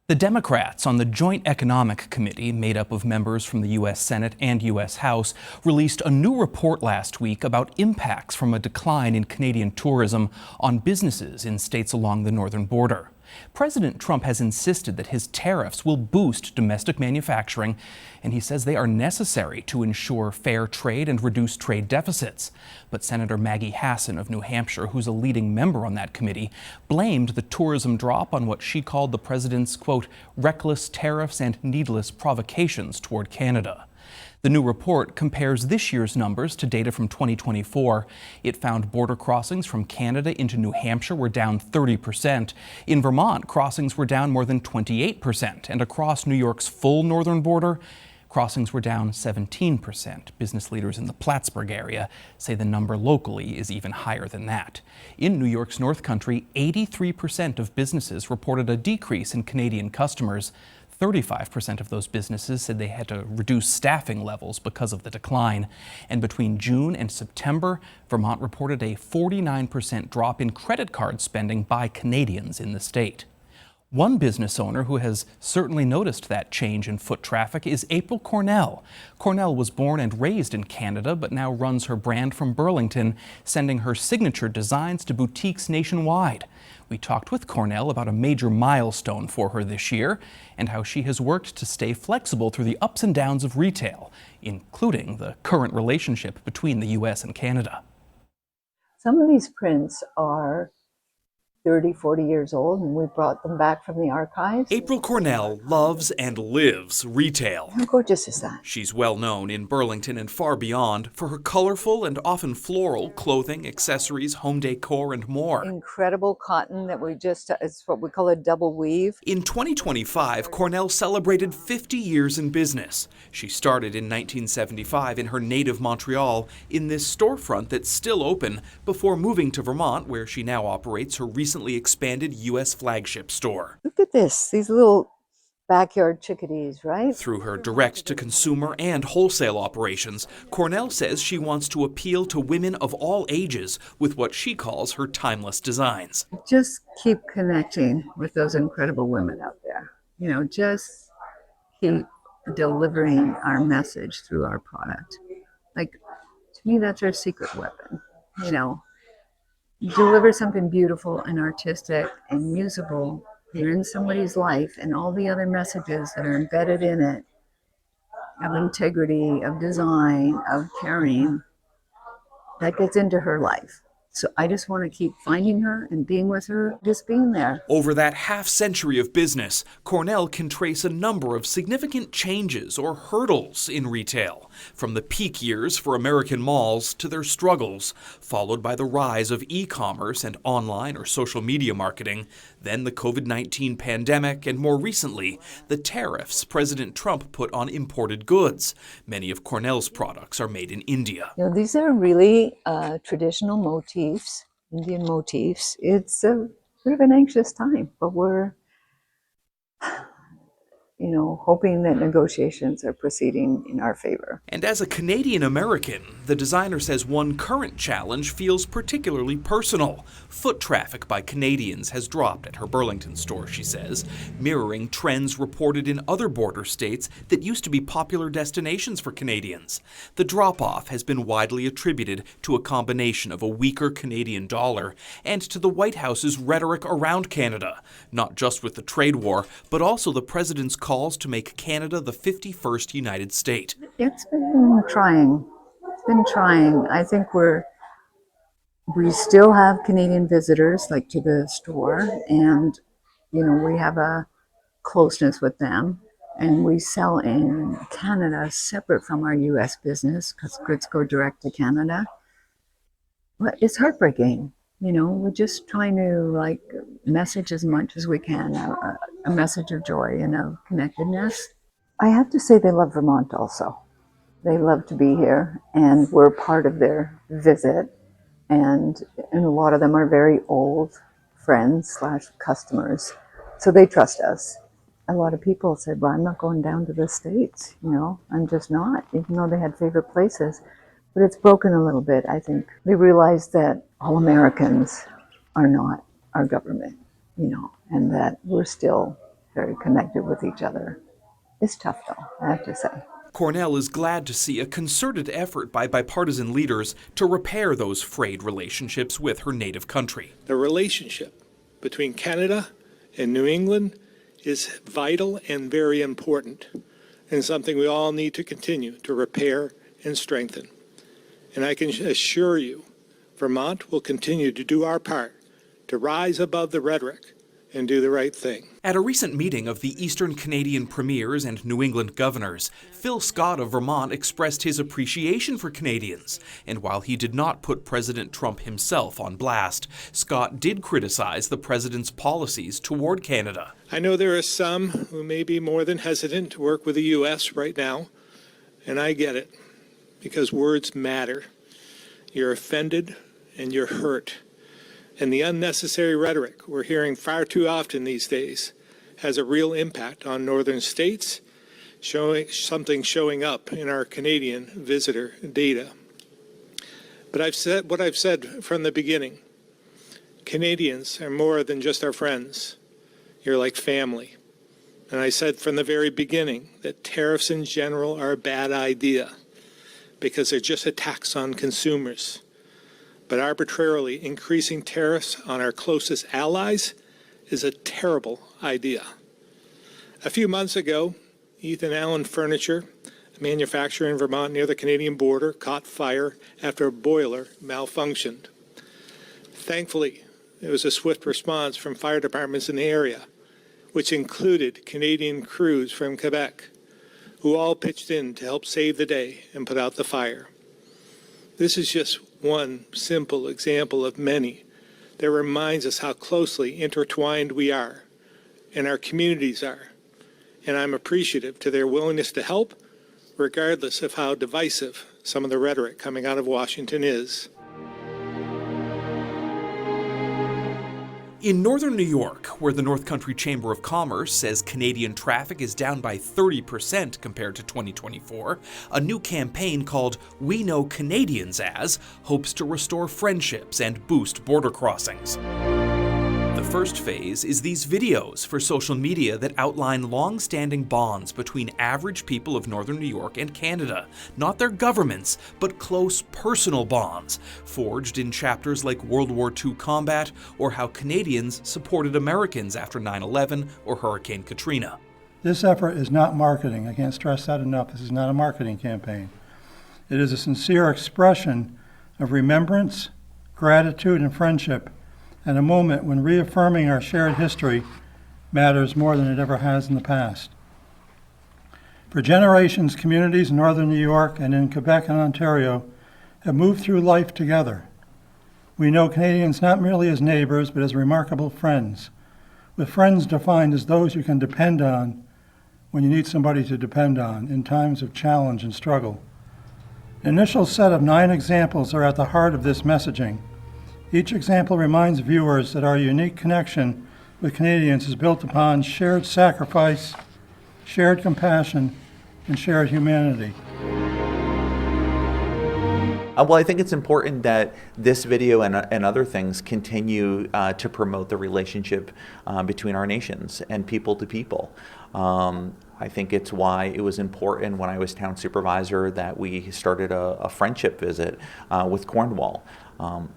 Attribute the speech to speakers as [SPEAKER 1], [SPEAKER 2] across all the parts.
[SPEAKER 1] The Democrats on the Joint Economic Committee, made up of members from the U.S. Senate and U.S. House, released a new report last week about impacts from a decline in Canadian tourism on businesses in states along the northern border. President Trump has insisted that his tariffs will boost domestic manufacturing, and he says they are necessary to ensure fair trade and reduce trade deficits. But Senator Maggie Hassan of New Hampshire, who's a leading member on that committee, blamed the tourism drop on what she called the president's, quote, reckless tariffs and needless provocations toward Canada. The new report compares this year's numbers to data from 2024. It found border crossings from Canada into New Hampshire were down 30%. In Vermont, crossings were down more than 28%. And across New York's full northern border, crossings were down 17%. Business leaders in the Plattsburgh area say the number locally is even higher than that. In New York's North Country, 83% of businesses reported a decrease in Canadian customers. 35% of those businesses said they had to reduce staffing levels because of the decline. And between June and September, Vermont reported a 49% drop in credit card spending by Canadians in the state. One business owner who has certainly noticed that change in foot traffic is April Cornell. Cornell was born and raised in Canada, but now runs her brand from Burlington, sending her signature designs to boutiques nationwide. We talked with Cornell about a major milestone for her this year and how she has worked to stay flexible through the ups and downs of retail, including the current relationship between the U.S. and Canada.
[SPEAKER 2] Some of these prints are 30, 40 years old, and we brought them back from the archives.
[SPEAKER 1] April Cornell loves and lives retail.
[SPEAKER 2] How gorgeous is that?
[SPEAKER 1] She's well known in Burlington and far beyond for her colorful and often floral clothing, accessories, home decor, and more.
[SPEAKER 2] Incredible cotton that it's what we call a double weave.
[SPEAKER 1] In 2025, Cornell celebrated 50 years in business. She started in 1975 in her native Montreal in this storefront that's still open before moving to Vermont, where she now operates her recently expanded U.S. flagship store.
[SPEAKER 2] Look at this, these little backyard chickadees, right?
[SPEAKER 1] Through her direct-to-consumer and wholesale operations, Cornell says she wants to appeal to women of all ages with what she calls her timeless designs.
[SPEAKER 2] Just keep connecting with those incredible women out there. You know, just keep delivering our message through our product. Like, to me, that's our secret weapon, you know. Deliver something beautiful and artistic and usable here in somebody's life, and all the other messages that are embedded in it of integrity, of design, of caring, that gets into her life. So I just want to keep finding her and being with her, just being there.
[SPEAKER 1] Over that half century of business, Cornell can trace a number of significant changes or hurdles in retail, from the peak years for American malls to their struggles, followed by the rise of e-commerce and online or social media marketing, then the COVID-19 pandemic, and more recently, the tariffs President Trump put on imported goods. Many of Cornell's products are made in India.
[SPEAKER 2] You know, these are really traditional motifs, Indian motifs. It's a bit of an anxious time, but we're, you know, hoping that negotiations are proceeding in our favor.
[SPEAKER 1] And as a Canadian American, the designer says one current challenge feels particularly personal. Foot traffic by Canadians has dropped at her Burlington store, she says, mirroring trends reported in other border states that used to be popular destinations for Canadians. The drop-off has been widely attributed to a combination of a weaker Canadian dollar and to the White House's rhetoric around Canada, not just with the trade war, but also the president's calls to make Canada the 51st United State.
[SPEAKER 2] It's been trying. It's been trying. I think we still have Canadian visitors like to the store, and you know, we have a closeness with them, and we sell in Canada separate from our US business because goods go direct to Canada. But it's heartbreaking. You know, we're just trying to like message as much as we can, a message of joy and of connectedness. I have to say they love Vermont also. They love to be here, and we're part of their visit. And a lot of them are very old friends / customers, so they trust us. A lot of people said, well, I'm not going down to the States, you know, I'm just not, even though they had favorite places. But it's broken a little bit, I think. They realize that all Americans are not our government, you know, and that we're still very connected with each other. It's tough though, I have to say.
[SPEAKER 1] Cornell is glad to see a concerted effort by bipartisan leaders to repair those frayed relationships with her native country.
[SPEAKER 3] The relationship between Canada and New England is vital and very important, and something we all need to continue to repair and strengthen. And I can assure you, Vermont will continue to do our part to rise above the rhetoric and do the right thing.
[SPEAKER 1] At a recent meeting of the Eastern Canadian premiers and New England governors, Phil Scott of Vermont expressed his appreciation for Canadians. And while he did not put President Trump himself on blast, Scott did criticize the president's policies toward Canada.
[SPEAKER 3] I know there are some who may be more than hesitant to work with the U.S. right now, and I get it, because words matter. You're offended and you're hurt. And the unnecessary rhetoric we're hearing far too often these days has a real impact on northern states, showing up in our Canadian visitor data. But I've said what I've said from the beginning. Canadians are more than just our friends. You're like family. And I said from the very beginning that tariffs in general are a bad idea because they're just a tax on consumers. But arbitrarily increasing tariffs on our closest allies is a terrible idea. A few months ago, Ethan Allen Furniture, a manufacturer in Vermont near the Canadian border, caught fire after a boiler malfunctioned. Thankfully, there was a swift response from fire departments in the area, which included Canadian crews from Quebec, who all pitched in to help save the day and put out the fire. This is just one simple example of many that reminds us how closely intertwined we are and our communities are. And I'm appreciative to their willingness to help, regardless of how divisive some of the rhetoric coming out of Washington is.
[SPEAKER 1] In northern New York, where the North Country Chamber of Commerce says Canadian traffic is down by 30% compared to 2024, a new campaign called We Know Canadians As hopes to restore friendships and boost border crossings. The first phase is these videos for social media that outline long-standing bonds between average people of northern New York and Canada, not their governments, but close personal bonds, forged in chapters like World War II combat or how Canadians supported Americans after 9/11 or Hurricane Katrina.
[SPEAKER 4] This effort is not marketing. I can't stress that enough. This is not a marketing campaign. It is a sincere expression of remembrance, gratitude, and friendship, and a moment when reaffirming our shared history matters more than it ever has in the past. For generations, communities in northern New York and in Quebec and Ontario have moved through life together. We know Canadians not merely as neighbors, but as remarkable friends, with friends defined as those you can depend on when you need somebody to depend on in times of challenge and struggle. An initial set of 9 examples are at the heart of this messaging. Each example reminds viewers that our unique connection with Canadians is built upon shared sacrifice, shared compassion, and shared humanity.
[SPEAKER 5] Well, I think it's important that this video and other things continue to promote the relationship between our nations and people to people. I think it's why it was important when I was town supervisor that we started a friendship visit with Cornwall.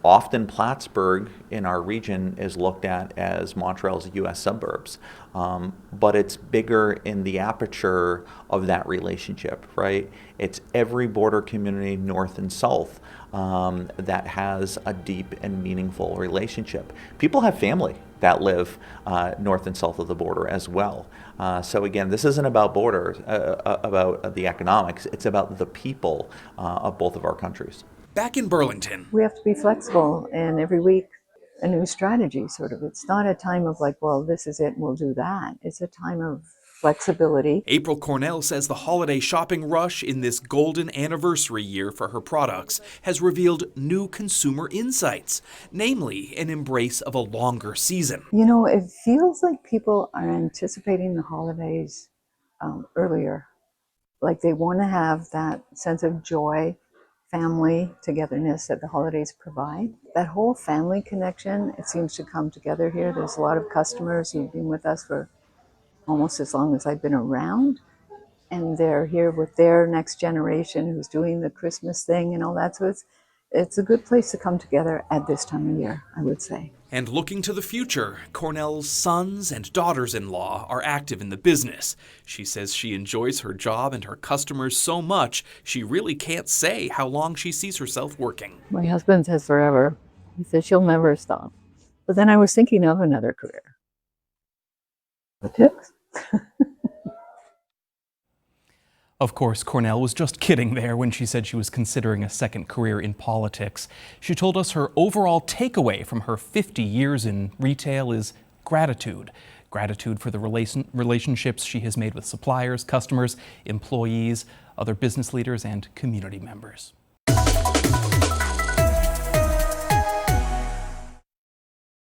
[SPEAKER 5] Often Plattsburgh in our region is looked at as Montreal's U.S. suburbs, but it's bigger in the aperture of that relationship, right? It's every border community north and south that has a deep and meaningful relationship. People have family that live north and south of the border as well. So again, this isn't about borders, about the economics, it's about the people of both of our countries.
[SPEAKER 1] Back in Burlington,
[SPEAKER 2] We have to be flexible, and every week a new strategy, sort of. It's not a time of like, well, this is it and we'll do that. It's a time of flexibility.
[SPEAKER 1] April Cornell says the holiday shopping rush in this golden anniversary year for her products has revealed new consumer insights, namely an embrace of a longer season.
[SPEAKER 2] You know, it feels like people are anticipating the holidays earlier. Like they want to have that sense of joy, family togetherness that the holidays provide. That whole family connection, it seems to come together here. There's a lot of customers who've been with us for almost as long as I've been around. And they're here with their next generation who's doing the Christmas thing and all that. So it's a good place to come together at this time of year, I would say.
[SPEAKER 1] And looking to the future, Cornell's sons and daughters-in-law are active in the business. She says she enjoys her job and her customers so much, she really can't say how long she sees herself working.
[SPEAKER 2] My husband says forever. He says she'll never stop. But then I was thinking of another career. Politics?
[SPEAKER 1] Of course, Cornell was just kidding there when she said she was considering a second career in politics. She told us her overall takeaway from her 50 years in retail is gratitude. Gratitude for the relationships she has made with suppliers, customers, employees, other business leaders, and community members.